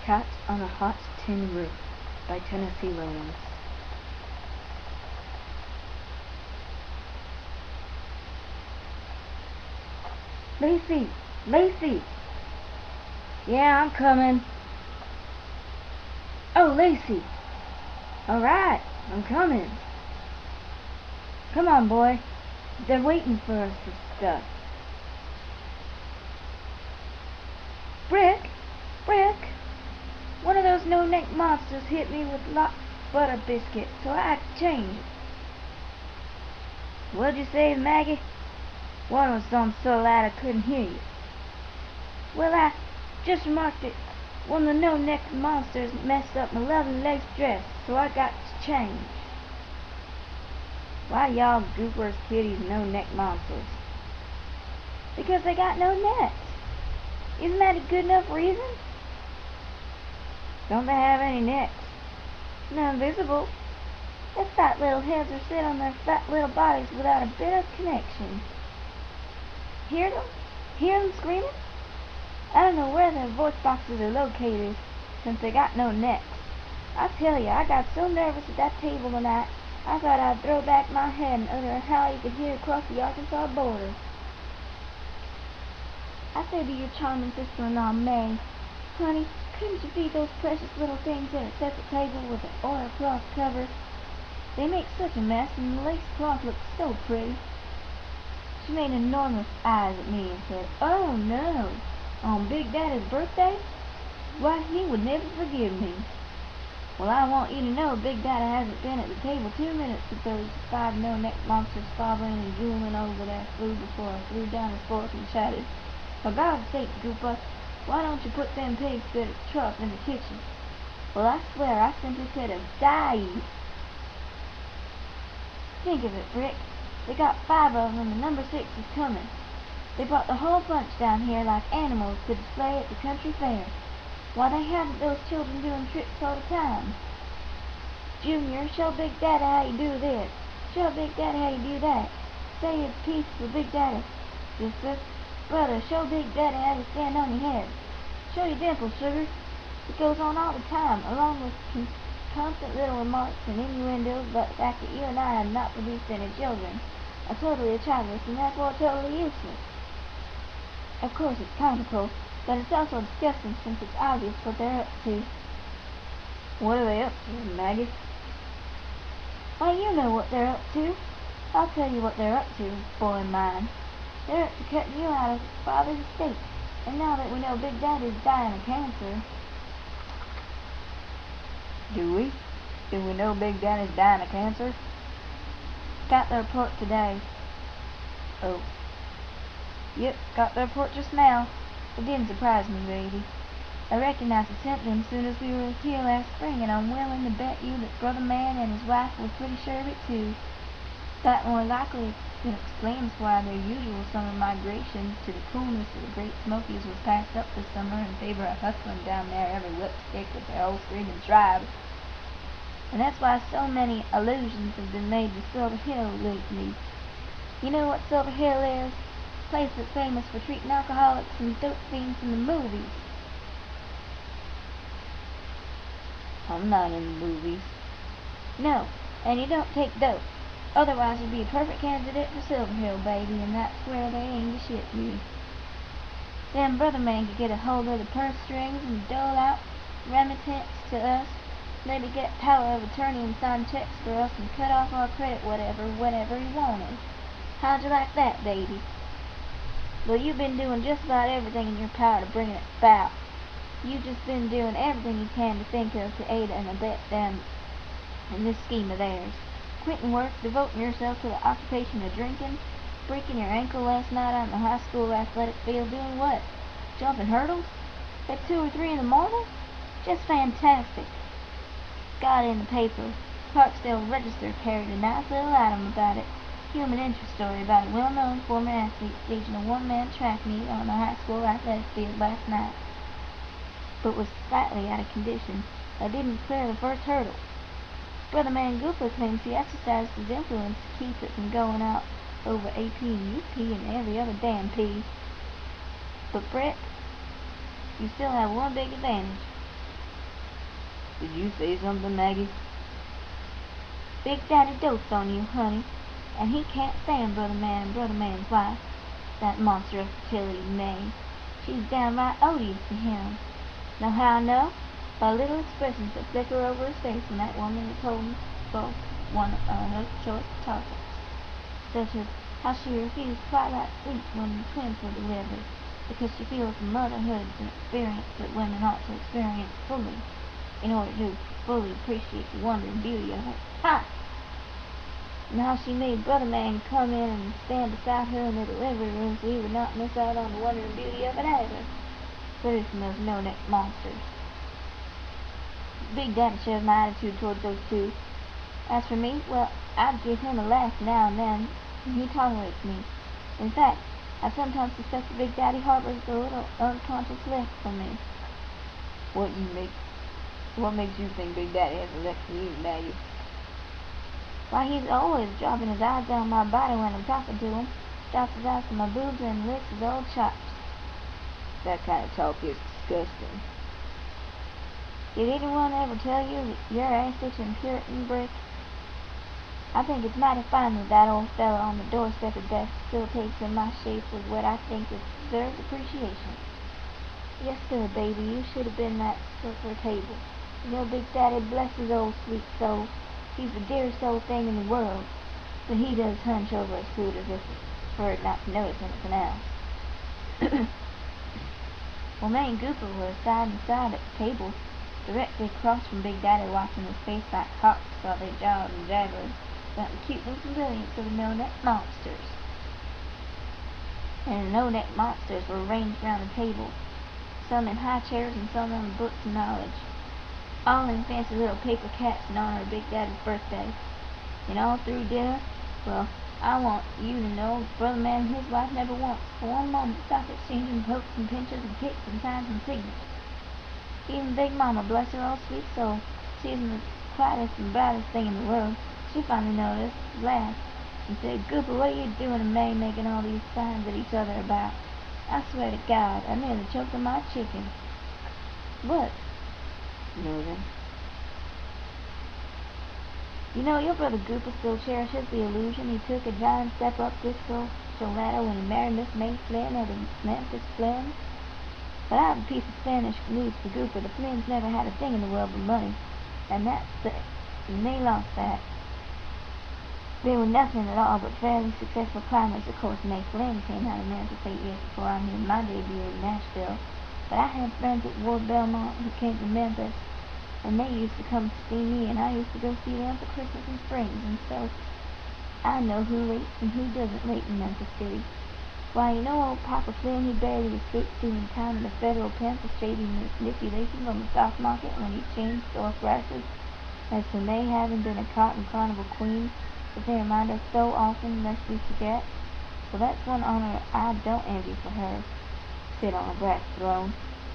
Cat on a Hot Tin Roof by Tennessee Williams. Lacey! Lacey! Yeah, I'm coming. Oh, Lacey! Alright, I'm coming. Come on, boy. They're waiting for us and stuff. Brick! Brick! One of those no-neck monsters hit me with locked butter biscuit, so I had to change it. What'd you say, Maggie? One was so loud I couldn't hear you. Well, I just remarked it. One of the no-neck monsters messed up my lovely lace dress, so I got to change. Why y'all goopers kitties no-neck monsters? Because they got no necks. Isn't that a good enough reason? Don't they have any necks? None visible. Their fat little heads are set on their fat little bodies without a bit of connection. Hear them? Hear them screaming? I don't know where their voice boxes are located, since they got no necks. I tell you, I got so nervous at that table tonight, I thought I'd throw back my head and utter a howl you could hear across the Arkansas border. I said to your charming sister-in-law, May, honey, couldn't you feed those precious little things at a separate table with an oilcloth cover? They make such a mess, and the lace cloth looks so pretty. She made enormous eyes at me and said, oh no, on Big Daddy's birthday? Why, he would never forgive me. Well, I want you to know Big Daddy hasn't been at the table 2 minutes with those 5 no-neck monsters slobbering and drooling over their food before I threw down his fork and shouted, for God's sake, Goopa, why don't you put them pigs good at truck in the kitchen? Well, I swear I simply could have died. Think of it, Brick. They got 5 of them and number 6 is coming. They brought the whole bunch down here like animals to display at the country fair. Why, they have those children doing tricks all the time. Junior, show Big Daddy how you do this. Show Big Daddy how you do that. Say a piece for Big Daddy. Sister, brother, show Big Daddy how you stand on your head. Show your dimples, sugar. It goes on all the time, along with constant little remarks and innuendos about the fact that you and I have not produced any children, are totally childless and therefore totally useless. Of course it's comical, but it's also disgusting since it's obvious what they're up to. What are they up to, Maggie? Why, you know what they're up to. I'll tell you what they're up to, boy mine. They're up to cutting you out of father's estate, and now that we know Big Daddy's dying of cancer. Do we? Do we know Big Daddy's dying of cancer? Got the report today. Oh. Yep, got the report just now. It didn't surprise me, baby. I recognized the symptoms soon as we were here last spring, and I'm willing to bet you that Brother Man and his wife were pretty sure of it too. That more likely explains why their usual summer migration to the coolness of the Great Smokies was passed up this summer in favor of hustling down there every whipstick with their whole screaming tribe. And that's why so many allusions have been made to Silver Hill lately. You know what Silver Hill is? A place that's famous for treating alcoholics and dope fiends in the movies. I'm not in the movies. No, and you don't take dope. Otherwise you'd be a perfect candidate for Silver Hill, baby, and that's where they aim to ship you. Then Brother Man could get a hold of the purse strings and dole out remittance to us. Maybe get power of attorney and sign checks for us and cut off our credit whenever he wanted. How'd you like that, baby? Well, you've been doing just about everything in your power to bring it about. You've just been doing everything you can to think of to aid and abet them in this scheme of theirs. Quitting work, devoting yourself to the occupation of drinking, breaking your ankle last night on the high school athletic field, doing what? Jumping hurdles? At 2 or 3 in the morning? Just fantastic. Got in the paper. Parksdale Register carried a nice little item about it. Human interest story about a well-known former athlete staging a one-man track meet on the high school athletic field last night, but was slightly out of condition. I didn't clear the first hurdle. Brother Man Gooper claims he exercised his influence to keep it from going out over AP and UP and every other damn P. But Brett, you still have one big advantage. Did you say something, Maggie? Big Daddy dotes on you, honey, and he can't stand Brother Man and Brother Man's wife, that monster of fertility, May. She's downright odious to him. Know how I know? By little expressions that flicker over his face when that woman is holding both one of her choice targets, such as how she refused twilight sleep when the twins were delivered, because she feels motherhood is an experience that women ought to experience fully, in order to fully appreciate the wonder and beauty of it. Ha! And how she made Brother Man come in and stand beside her in the delivery room so he would not miss out on the wonder and beauty of it either. Clearly from those no-neck monsters. Big Daddy shows my attitude towards those two. As for me, well, I'd give him a laugh now and then, and he tolerates me. In fact, I sometimes suspect that Big Daddy harbors a little unconscious left for me. What makes you think Big Daddy has a left for you, Maggie? Why, he's always dropping his eyes down my body when I'm talking to him, drops his eyes from my boobs and licks his old chops. That kind of talk is disgusting. Did anyone ever tell you that your ass such a Puritan brick? I think it's mighty fine that that old fella on the doorstep at best still takes in my shape with what I think deserves appreciation. Yes, sir, baby, you should have been that silver table. You know, Big Daddy, bless his old sweet soul, he's the dearest old thing in the world, but he does hunch over his food as if he preferred not to notice anything else. Well, May and Gooper were side and side at the table, directly across from Big Daddy, watching his face like hawks while they jawed and jabbered about the cuteness and brilliance of the no-neck monsters. And the no-neck monsters were ranged round the table, some in high chairs and some on books of knowledge, all in fancy little paper caps in honor of Big Daddy's birthday. And all through dinner, well, I want you to know Brother Man and his wife never once for one moment stopped exchanging pokes and pinches and kicks and signs and signals. Even Big Mama, bless her old sweet soul, she isn't the quietest and brightest thing in the world. She finally noticed, laughed, and said, "Gooper, what are you doing and May making all these signs at each other about? I swear to God, I nearly choked on my chicken." "What?" Nothing. You know, your brother Gooper still cherishes the illusion he took a giant step up this social ladder when he married Miss May Flynn of the Memphis Flynn's. But I have a piece of Spanish news for Gooper. The Flynns never had a thing in the world but money, and that's it. And they lost that. They were nothing at all but fairly successful climbers. Of course, May Flynn came out of Memphis 8 years before I made my debut in Nashville. But I had friends at Ward Belmont who came to Memphis, and they used to come to see me, and I used to go see them for Christmas and Springs, and so I know who rates and who doesn't rate in Memphis City. Why, you know old Papa Flynn, he barely escaped doing time in the federal pen for shady manipulations on the stock market when he changed store prices. As for May having been a cotton carnival queen that they remind us so often lest we forget, well, that's one honor I don't envy for her. Sit on a brass throne,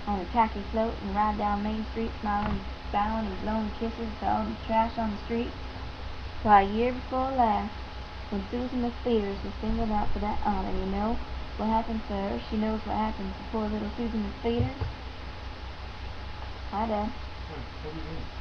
on a tacky float, and ride down Main Street smiling, bowing, and blowing kisses to all the trash on the street. Why, a year before last, when Susan McPheeters was singled out for that honor, you know what happened to her? She knows what happened to poor little Susan McPheeters. Hi, Dad. What do you mean?